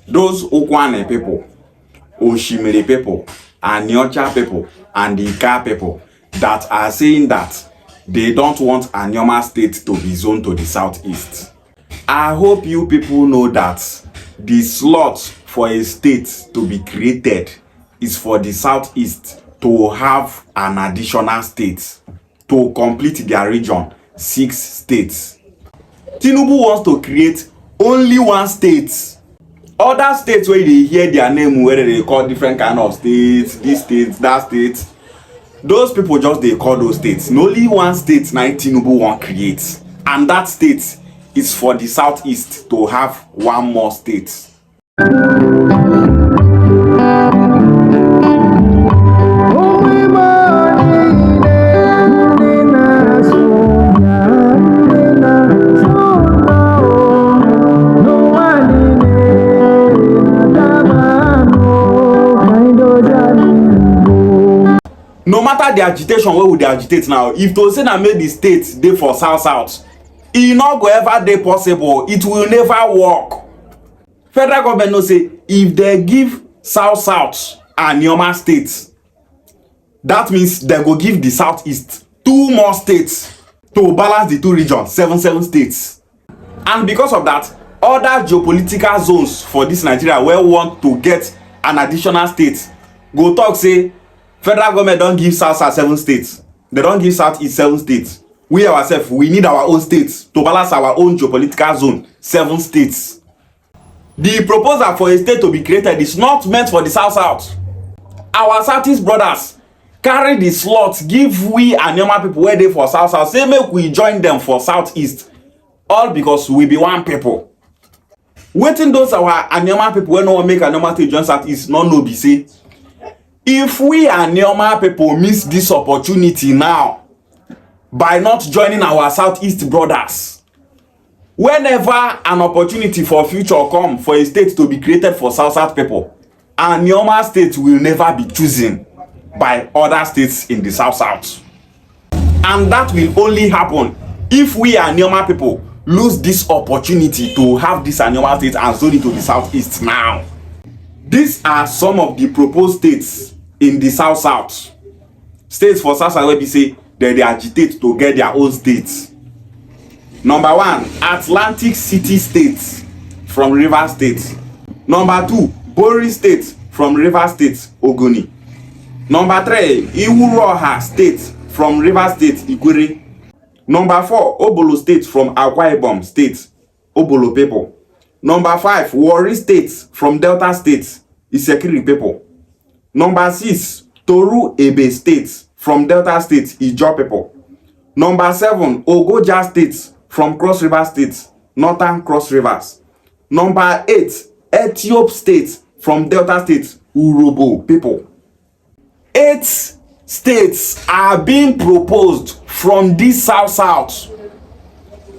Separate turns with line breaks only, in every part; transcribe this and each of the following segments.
those Okwane people, Oshimiri people, and Nyocha people, and the Ika people that are saying that they don't want Anioma state to be zoned to the southeast. I hope you people know that the slot for a state to be created is for the southeast to have an additional state to complete their region, 6 states. Tinubu wants to create only 1 state. Other states where they hear their name, where they call different kind of states, this state, that state, those people just they call those states. Only 1 state now Tinubu won't create, and that state is for the southeast to have 1 more state. No matter the agitation, where would they agitate now? If to say that made the state dey for south, it not go ever dey possible. It will never work. Federal government know say if they give south and Anioma states, that means they go give the southeast 2 more states to balance the 2 regions, 7 states. And because of that, other geopolitical zones for this Nigeria where want to get an additional state go talk say federal government don't give south 7 states. They don't give southeast 7 states. We ourselves, we need our own states to balance our own geopolitical zone, 7 states. The proposal for a state to be created is not meant for the south. Our southeast brothers carry the slot, give we Anioma people where they for south, say make we join them for southeast, all because we be 1 people. Waiting those our Anioma people when no one make Anioma state join southeast, no be say if we Anioma people miss this opportunity now by not joining our southeast brothers, whenever an opportunity for future come for a state to be created for south people, Anioma state will never be chosen by other states in the south. And that will only happen if we Anioma people lose this opportunity to have this Anioma state and zone it to the southeast now. These are some of the proposed states in the south. States for south where we say that they agitate to get their own states. Number 1, Atlantic City State from Rivers State. Number 2, Bori State from Rivers State, Ogoni. Number 3, Iwuroha State from Rivers State, Igwere. Number 4, Obolo State from Akwa Ibom State, Obolo people. Number 5, Warri State from Delta State, Isekiri people. Number 6, Toru Ebe State from Delta State, Ijaw people. Number 7, Ogoja State from Cross River State, Northern Cross Rivers. Number 8, Ethiop State from Delta State, Urobo people. 8 states are being proposed from this south.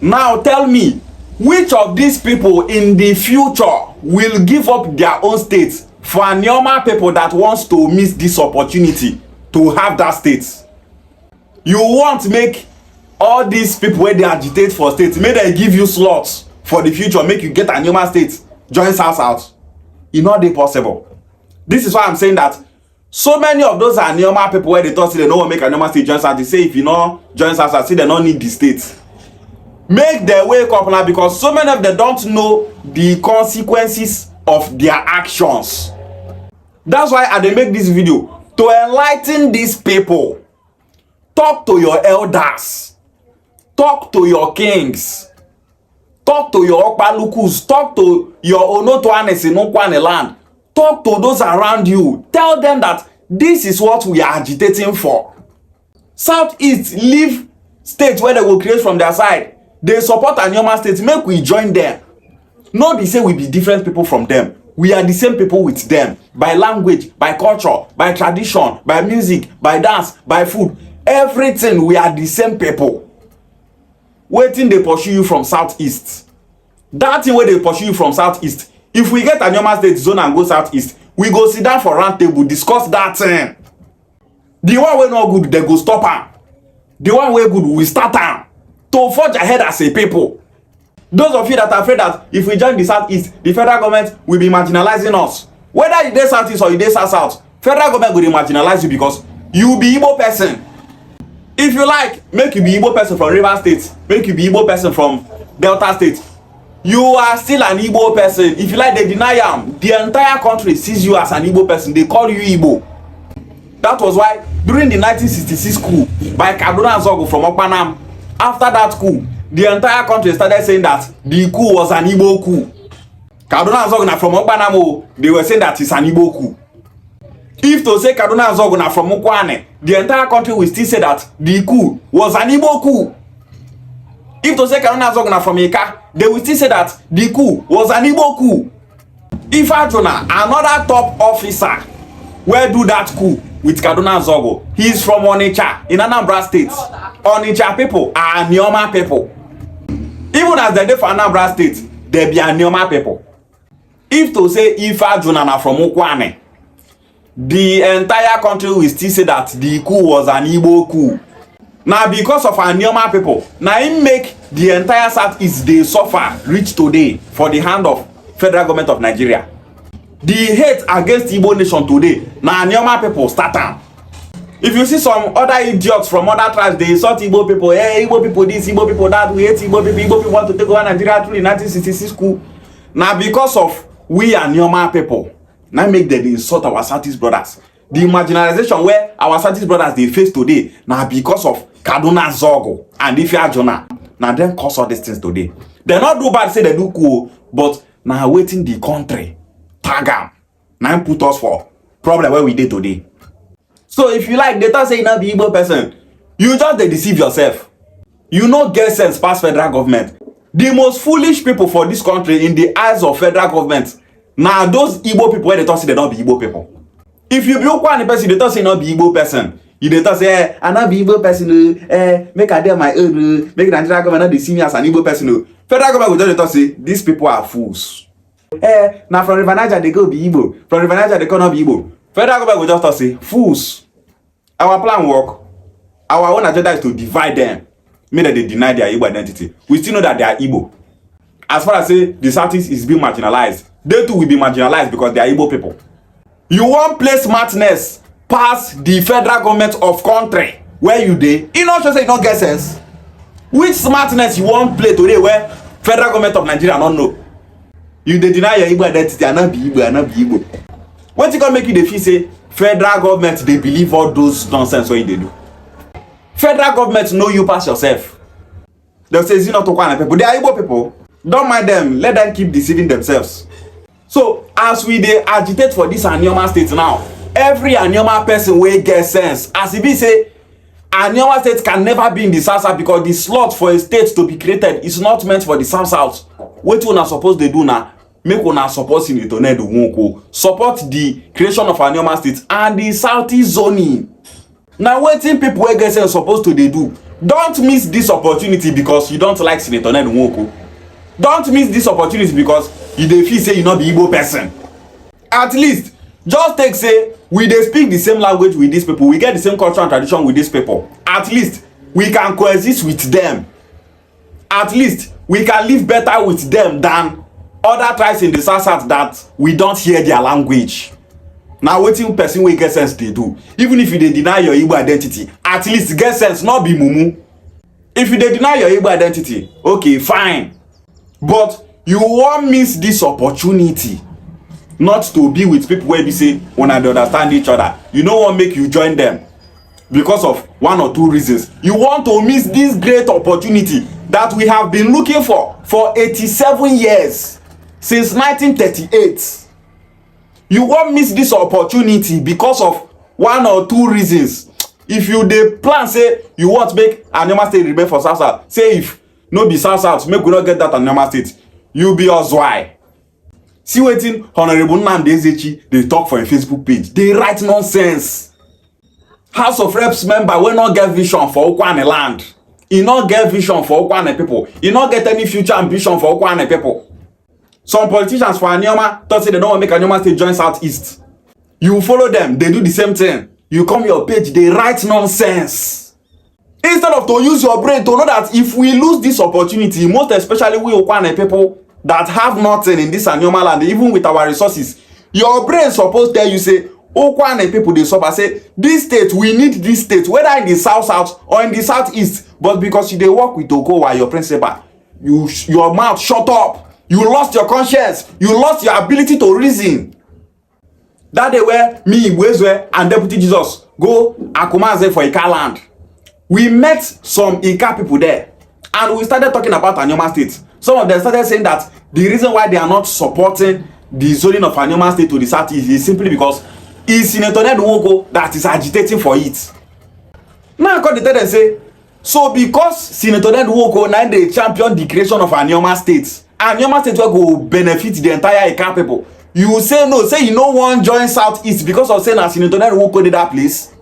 Now tell me, which of these people in the future will give up their own states for Anioma people that wants to miss this opportunity to have that state? You want make all these people where they agitate for states, may they give you slots for the future, make you get Anioma state, join south. It's not possible. This is why I'm saying that so many of those Anioma people where they thought they don't want to make Anioma state join south, they say if you not join south, say they don't need the state. Make them wake up now, because so many of them don't know the consequences of their actions. That's why I make this video to enlighten these people. Talk to your elders, talk to your kings, talk to your Okpalukus, talk to your Onotoanes in Okwane land, talk to those around you. Tell them that this is what we are agitating for. Southeast leave states where they will create from their side. They support Anioma state, make we join them. No be say we be different people from them. We are the same people with them, by language, by culture, by tradition, by music, by dance, by food. Everything, we are the same people. Waiting they pursue you from southeast. That thing where they pursue you from southeast, if we get Anioma state zone and go southeast, we go sit down for round table, discuss that thing. The one way not good, they go stop am. The one way good, we start am to forge ahead as a people. Those of you that are afraid that if we join the Southeast, the federal government will be marginalizing us. Whether you dey Southeast or you dey South, federal government will marginalize you because you be Igbo person. If you like, make you be Igbo person from Rivers State, make you be Igbo person from Delta State, you are still an Igbo person. If you like, they deny am. The entire country sees you as an Igbo person. They call you Igbo. That was why during the 1966 coup by Kaduna Zogo from Okpanam, after that coup, the entire country started saying that the coup was an Igbo coup. Kaduna Zogo from Okpanam, they were saying that it's an Igbo coup. If to say Kaduna Zogo from Okwane, the entire country will still say that the coup was an Igbo coup. If to say Kaduna Zogo from Eka, they will still say that the coup was an Igbo coup. If Ajuna, another top officer, will do that coup with Kaduna Zogo, he is from Onitsha in Anambra State. Onitsha people are Anioma people. Even as they dey for Anambra State, they be Anioma people. If to say if Ajuna from Okwane, the entire country will still say that the coup was an Igbo coup. Now because of Anioma people, now it make the entire Southeast they suffer reach today for the hand of federal government of Nigeria. The hate against Igbo nation today, now Anioma people start am. If you see some other idiots from other tribes, they insult Igbo people. Hey, Igbo people this, Igbo people that. We hate Igbo people. Igbo people want to take over Nigeria through the 1966 coup. Now because of we Anioma people, now make them insult our Southeast brothers. The marginalization where our Southeast brothers they face today, now because of Kaduna Zogo and Ifya Jonah, now them cause all these things today. They not do bad, say they do cool, but now waiting the country tag am, now put us for problem where we did today. So if you like, they don't say you not be Igbo person, you just they deceive yourself. You no get sense past federal government. The most foolish people for this country in the eyes of federal government, now those Igbo people where they don't say they don't be Igbo people. If you be Okwane person, they don't say not be Igbo person. You dey talk say, eh, I not be Igbo person, make I do my own, make the Nigerian government not dey see me as an Igbo person. Federal government will just talk say, these people are fools. Now from River Niger they go be Igbo, from River Niger they cannot be Igbo. Federal government will just talk say, fools. Our plan work. Our own agenda is to divide them, make that they deny their Igbo identity. We still know that they are Igbo. As far as say the Southeast is being marginalized, they too will be marginalized because they are Igbo people. You won't play smartness past the federal government of country where you dey. You know, say you don't get sense. Which smartness you won't play today where federal government of Nigeria don't know? You dey deny your Igbo identity and not be Igbo and not be Igbo. What you gonna make you dey feel say federal government they believe all those nonsense what they do? Federal government know you pass yourself. They'll say you not Okwane people. They are Igbo people. Don't mind them. Let them keep deceiving themselves. So as we dey agitate for this Anioma state now, every Anioma person will get sense. As e be say, Anioma state can never be in the South because the slot for a state to be created is not meant for the South. What una suppose they do now? Make una support in the tornado wonko. Support the creation of Anioma state and the Southeast zoning. Now wetin people wey get sense supposed to they do? Don't miss this opportunity because you don't like Senator Ned Nwoko. Don't miss this opportunity because you dey feel say you not be Igbo person. At least just take say we dey speak the same language with these people, we get the same culture and tradition with these people. At least we can coexist with them. At least we can live better with them than other tribes in the South that we don't hear their language. Now wetin person wey get sense dey do? Even if you dey deny your Igbo identity, at least get sense, not be mumu. If you dey deny your Igbo identity, okay, fine. But you won't miss this opportunity not to be with people where we say when they understand each other. You no want make you join them because of one or two reasons. You want to miss this great opportunity that we have been looking for 87 years, since 1938. You won't miss this opportunity because of one or two reasons. If you dey plan say you want make Anioma state remain for South, say if no be South, make we not get that Anioma state, you be us why. See wetin Honorable Nnamdi Ezechi dey talk for a Facebook page. They write nonsense. House of Reps member wey not get vision for Okwane land. He not get vision for Okwane people. He not get any future ambition for Okwane people. Some politicians for Anioma thought say they don't want to make Anioma state join Southeast. You follow them, they do the same thing. You come your page, they write nonsense. Instead of to use your brain to know that if we lose this opportunity, most especially we Okwane people that have nothing in this Anioma land, even with our resources, your brain supposed tell you say, Okwane people they suffer, say this state, we need this state, whether in the south or in the southeast, but because you dey work with Okowa, your principal, your mouth shut up, you lost your conscience, you lost your ability to reason. That day where me, Igbo and Deputy Jesus go Akumaze for Ika land. We met some Ika people there and we started talking about Anioma State. Some of them started saying that the reason why they are not supporting the zoning of Anioma State to the southeast is simply because it's Senator Ned Nwoko that is agitating for it. Now I come to tell them say, so because Senator Ned Nwoko now they champion the creation of Anioma State will go benefit the entire Ika people. You say no, say you no one join southeast because of saying that Senator Ned Nwoko did that place.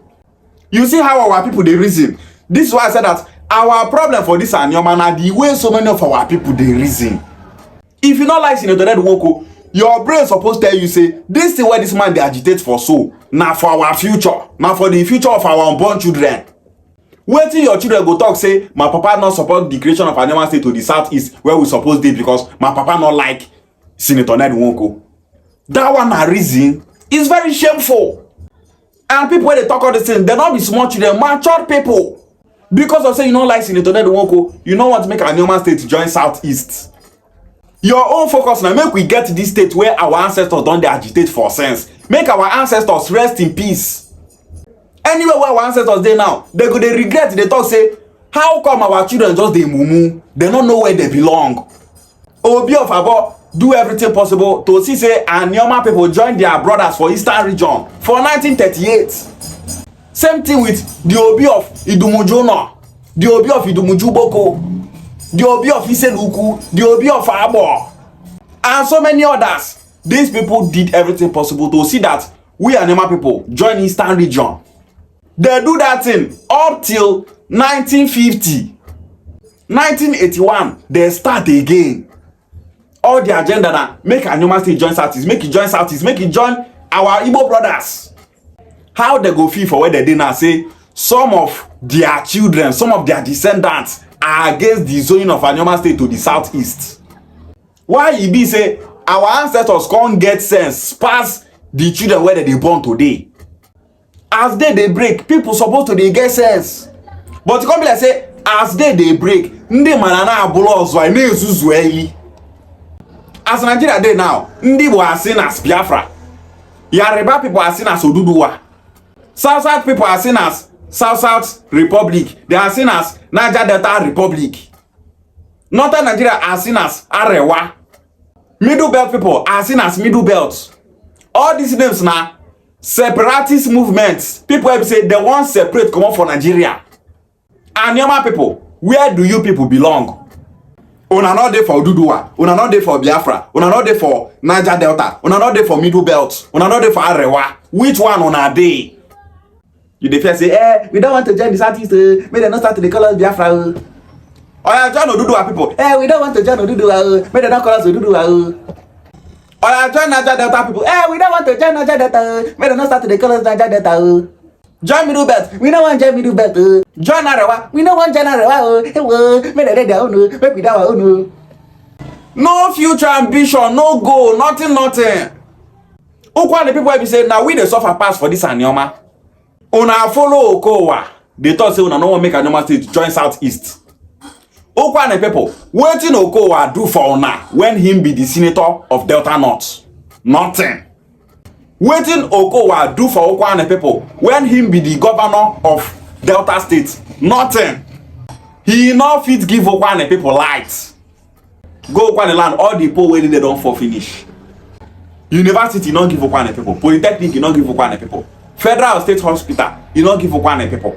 You see how our people they reason. This is why I said that our problem for this Anioma na the way so many of our people they reason. If you not like Senator Ned Nwoko, your brain supposed to tell you say this is where this man they agitate for, so now for our future, now for the future of our unborn children. Wait till your children go talk say my papa not support the creation of Anioma State to the southeast where we supposed to because my papa not like Senator Ned Nwoko. That one a reason is very shameful. And people when they talk all this thing, they not be small children, mature people. Because of saying you don't like Senator Ned Nwoko, you don't want to make Anioma State join southeast. Your own focus now make we get to this state where our ancestors don't they agitate for sense. Make our ancestors rest in peace. Anywhere where our ancestors they now, they go they regret, they talk say, how come our children just they mumu? They don't know where they belong. Obi of Abo do everything possible to see say Anioma people join their brothers for Eastern region for 1938. Same thing with the Obi of Idumujuna, the Obi of Idumujuboko, the Obi of Iseluku, the Obi of Abo, and so many others. These people did everything possible to see that we Anioma people join Eastern region. They do that thing up till 1950. 1981, they start again. All the agenda now, make Anioma State join Southeast, make it join Southeast, make it join our Igbo brothers. How they go feel for where they did now say some of their children, some of their descendants are against the zoning of Anioma State to the southeast. Why e be say our ancestors can't get sense pass the children where they born today? As they break, people supposed to they get sense. But you can't be like say as they break, ndị manana abụla ọzọ na-ezuzu eyi. As Nigeria dey now, ndị Igbo are seen as Biafra. Yoruba people are seen as Oduduwa. South people are seen as South Republic. They are seen as Niger Delta Republic. Northern Nigeria are seen as Arewa. Middle Belt people are seen as Middle Belt. All these names now, separatist movements. People have say they want separate come on for Nigeria. Anioma people, where do you people belong? Una not there for Oduduwa, una not there for Biafra, una not there for Niger Delta, una not there for Middle Belt, una not there for Arewa. Which one una dey? You dey fear say, we don't want to join the Southeast, may they not start to dey call us Biafra. Oh yeah, join Oduduwa people. We don't want to join Oduduwa, may they not call us Oduduwa. Oh yeah, join Niger Delta people. We don't want to join Niger Delta, may they not start to dey call us Niger Delta. Join Middle Belt, we don't want to join Middle Belt. Join Arewa, we don't want to join Arewa. May they read their own, make we do our own. No future ambition, no goal, nothing. Ukwa the people will be saying, now we dey suffer pass for this Anioma. Una follow Okowa. They thought say una no want make Anioma State join Southeast. Ukwa the people, wetin Okowa do for una when him be the senator of Delta North? Nothing. Wetin Okowa do for Ukwane people when him be the governor of Delta State? Nothing. He not fit give Ukwane people light. Go Ukwane land, all the poor way they don't for finish. University not give Ukwane people. Polytechnic you not give Ukwane people. Federal State Hospital you not give Ukwane people.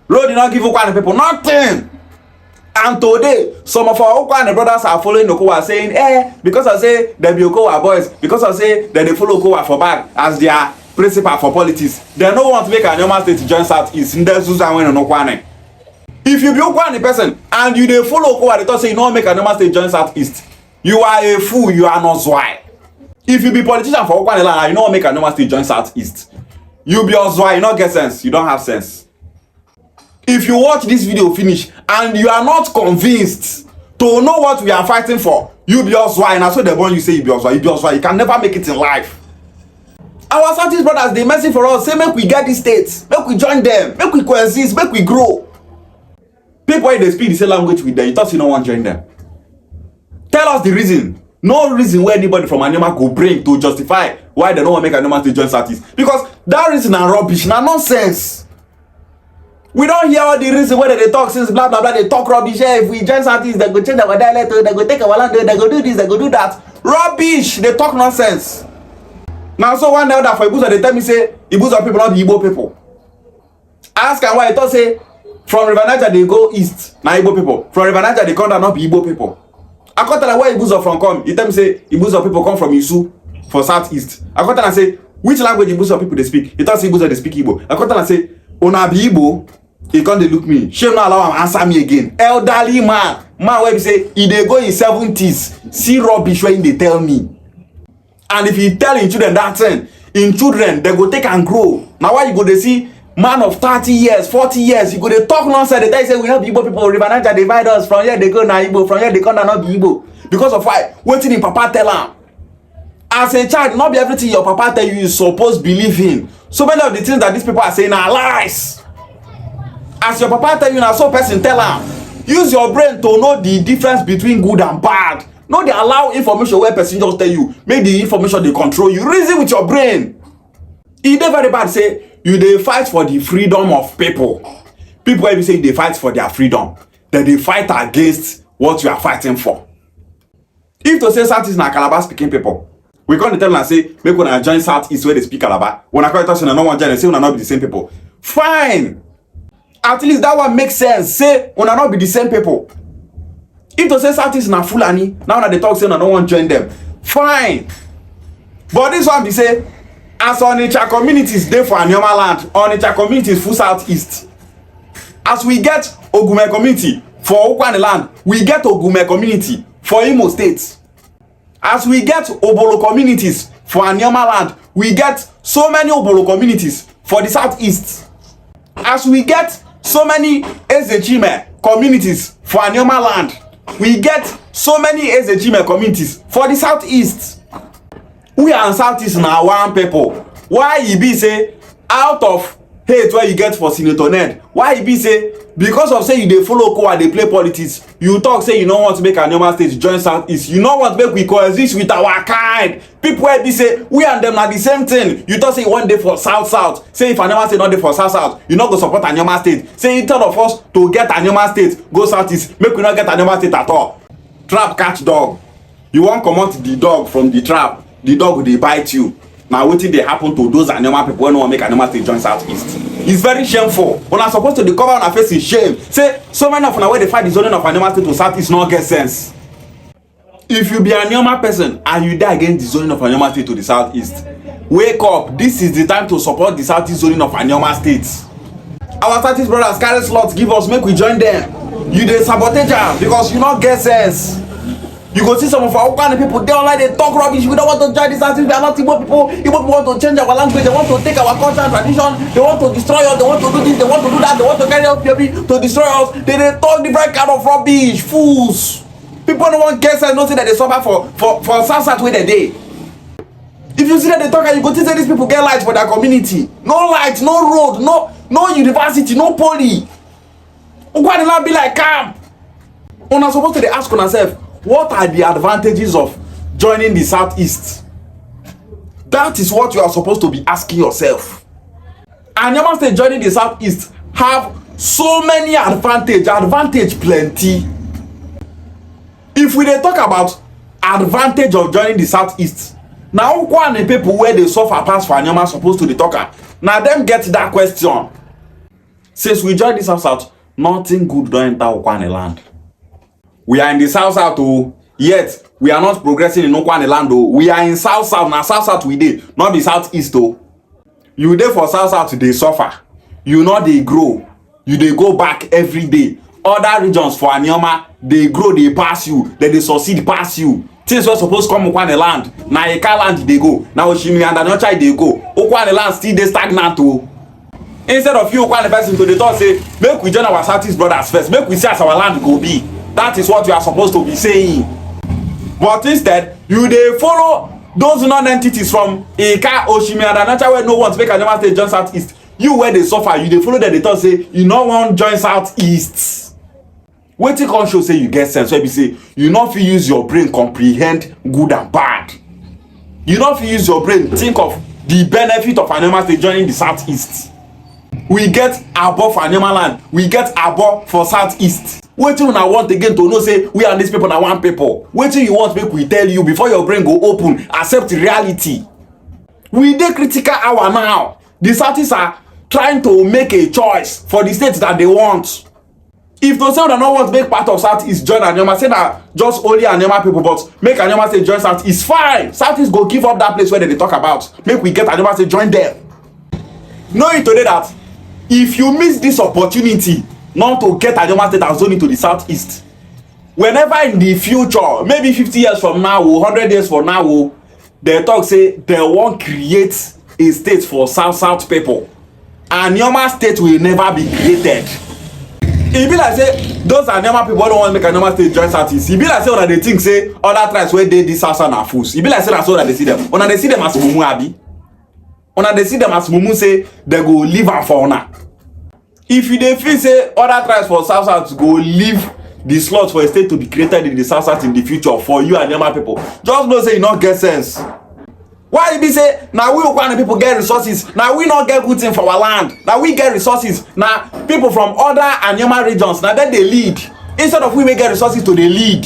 Road you not give Ukwane people. Nothing. And today, some of our Okwane brothers are following Okowa saying, because I say they be Okowa boys, because I say that they follow Okowa for back as their principal for politics, they don't want to make Anioma State to join Southeast. If you be Okwane person and you dey follow Okowa, they talk say you don't make Anioma State join Southeast, you are a fool, you are not Zwai. If you be politician for Okwane land and you don't make Anioma State join Southeast, you be Ozwai, you don't get sense, you don't have sense. If you watch this video finish and you are not convinced to know what we are fighting for, you be Oswai, and I saw the one you say you be Oswai, you can never make it in life. Our Southeast brothers, they messing for us, say make we get these states, make we join them, make we coexist, make we grow. People wey dey speak the same language with them, you thought you don't want to join them. Tell us the reason. No reason where anybody from Anioma go bring to justify why they don't want to make Anioma to join Southeast. Because that reason are rubbish, na nonsense. We don't hear all the reason whether they talk since blah blah blah, they talk rubbish. Hey, if we join Southeast, they go change our dialect, they go take our land, they go do this, they go do that. Rubbish, they talk nonsense. Now so one elder for Igbo, they tell me say Igbo people not be Igbo people. Ask am why he thought say from River Niger they go east, na Igbo people. From River Niger they come down, not be Igbo people. I come tell her where Igbo from come. He tell me say Igbo people come from Isu for southeast. I come tell her say which language Igbo people they speak. He thought say Igbo they speak Igbo. I come tell her say una be Igbo. He come they look me. Shame not allow him answer me again. Elderly man where he say he dey go in 70s. See rubbish when they tell me. And if he tell in children that thing, in children they go take and grow. Now why you go they see man of 30 years, 40 years, you go they talk nonsense. They tell you say we help Igbo people. River Niger divide us. From here they go na Igbo. From here they come na not be Igbo. Because of why? Waiting in Papa tell him. As a child, not be everything your Papa tell you supposed believe in. So many of the things that these people are saying are lies. As your Papa tell you now, so person tell him. Use your brain to know the difference between good and bad. No, they allow information where person just tell you. Make the information they control you. Reason with your brain. It dey very bad say you dey fight for the freedom of people. People wey be say they fight for their freedom, then they fight against what you are fighting for. If to say Southeast na Calabar speaking people, we come to tell them say make una join Southeast where they speak Calabar. When I come to talk say una no wan join, say una not be the same people. Fine. At least that one makes sense. Say una not be the same people. If to say Southeast na Fulani, now that they talk say una no wan join them. Fine. But this one be say as Onitsha communities dey for Anioma land, Onitsha communities full Southeast. As we get Ogume community for Ukwane land, we get Ogume community for Imo State. As we get Obolo communities for Anioma land, we get so many Obolo communities for the Southeast. As we get so many Ezechime communities for Anioma land, we get so many Ezechime communities for the Southeast. We are Southeast now one people. Why e be say out of hate where you get for Senator Ned, why e be say because of say you dey follow Kowa dey play politics, you talk say you no want to make Anioma State join Southeast, you no want to make we coexist with our kind. People wey be say we and them na the same thing. You talk say you wan dey for south, say if Anioma State not dey for south, you no go support Anioma State. Say instead of us to get Anioma State go Southeast, make we not get Anioma State at all. Trap catch dog. You wan comot the dog from the trap, the dog will dey bite you. Now wetin dey happen to those Anioma people wey no wan make Anioma State join Southeast? It's very shameful. Una supposed to dey cover una face in shame. Say so many of una wey dey fight the zoning of Anioma State to Southeast no get sense. If you be Anioma person and you die against the zoning of Anioma State to the Southeast, wake up. This is the time to support the Southeast zoning of Anioma State. Our Southeast brothers carry slots give us, make we join them. You dey sabotage am because you no get sense. You go see some of our kind of people, they online, they talk rubbish. We don't want to join this Southeast. We are not Igbo people. Igbo people want to change our language. They want to take our culture and tradition. They want to destroy us. They want to do this. They want to do that. They want to carry out POB to destroy us. They talk different kind of rubbish. Fools. People don't want get sense. Don't say that they suffer for South where they dey. If you see that they talk and you go to say these people get light for their community. No light, no road, no university, no poly. Why the land be like camp? Una supposed to ask yourself, what are the advantages of joining the Southeast? That is what you are supposed to be asking yourself. And Anioma State joining the Southeast have so many advantage plenty. If we dey talk about advantage of joining the Southeast, now Ukwane people where they suffer pass for Anioma supposed to be talker. Now them get that question. Since we join the South, nothing good don enter Ukwane land. We are in the south oh, yet we are not progressing in Ukwane land oh. We are in south now south we dey, not be southeast oh. You dey for south they suffer. You know they grow. You dey go back every day. Other regions for Anioma, they grow, they pass you, then they succeed pass you. Things were supposed to come Ukwane land. Na Eka land they go. Now Oshimi and Anochai they go. Ukwane land still dey stagnant oh. Instead of you one person to the talk say make we join our Southeast brothers first, make we see as our land go be. That is what you are supposed to be saying. But instead you dey follow those non-entities from Ika, Oshimi and Anacha where no one make Anioma State join Southeast. You where they suffer, you dey follow them, they talk say you no wan join Southeast. Wetin come show say you get sense wey be say you no fit use your brain comprehend good and bad. You no fit use your brain think of the benefit of Anioma State joining the Southeast. We get abo for Anioma land, we get abo for Southeast. Wetin una want again to know say we and these people na one people? Wetin you want make we tell you before your brain go open accept reality? We dey critical hour now. The Southeast are trying to make a choice for the states that they want. If to say una no want make part of Southeast join Anioma, say na just only Anioma people, but make Anioma State join Southeast, fine. Southeast go give up that place where they talk about. Make we get Anioma State join them. Knowing today that if you miss this opportunity not to get Anioma State and zone into the Southeast, whenever in the future, maybe 50 years from now, 100 years from now, they talk say they wan create a state for South people, Anioma State will never be created. E be like say those Anioma people don't want make Anioma State join Southeast. E be like say una dey think say other tribes wey dey this South na fools. E be like say that's what they see them. Una dey see them as mumu abi. Una dey see them as mumu say they go leave am for una. If you dey feel say other tribes for South go leave the slot for a state to be created in the South in the future for you and Anioma people, just know say e no get sense. Why e be say na we Ukwana people get resources, na we not get good thing for our land, na we get resources, na people from other Anioma regions na dem dey lead instead of we wey get resources to dey lead,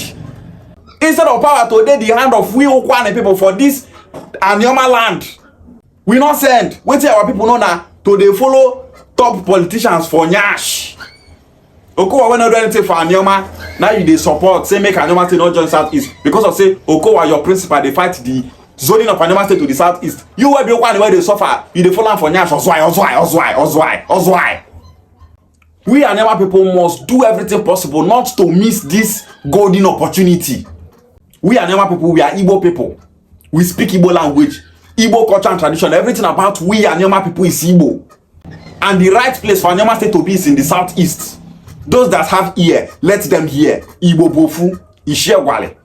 instead of power to dey the hand of we Ukwana people for this Anioma land. We not send wetin our people know na to dey follow top politicians for nyash. Okowa wey no do anything for Anioma, now you dey support say make Anioma State not join Southeast because of say Okowa your principal dey fight the zoning of Anioma State to the Southeast. You wey be one where they suffer, you dey follow am for nyash. Ozwai. We Anioma people must do everything possible not to miss this golden opportunity. We Anioma people, we are Igbo people. We speak Igbo language, Igbo culture and tradition. Everything about we Anioma people is Igbo. And the right place for Anioma State to be is in the Southeast. Those that have ear, let them hear. Igbo bofu, Ishiagwale.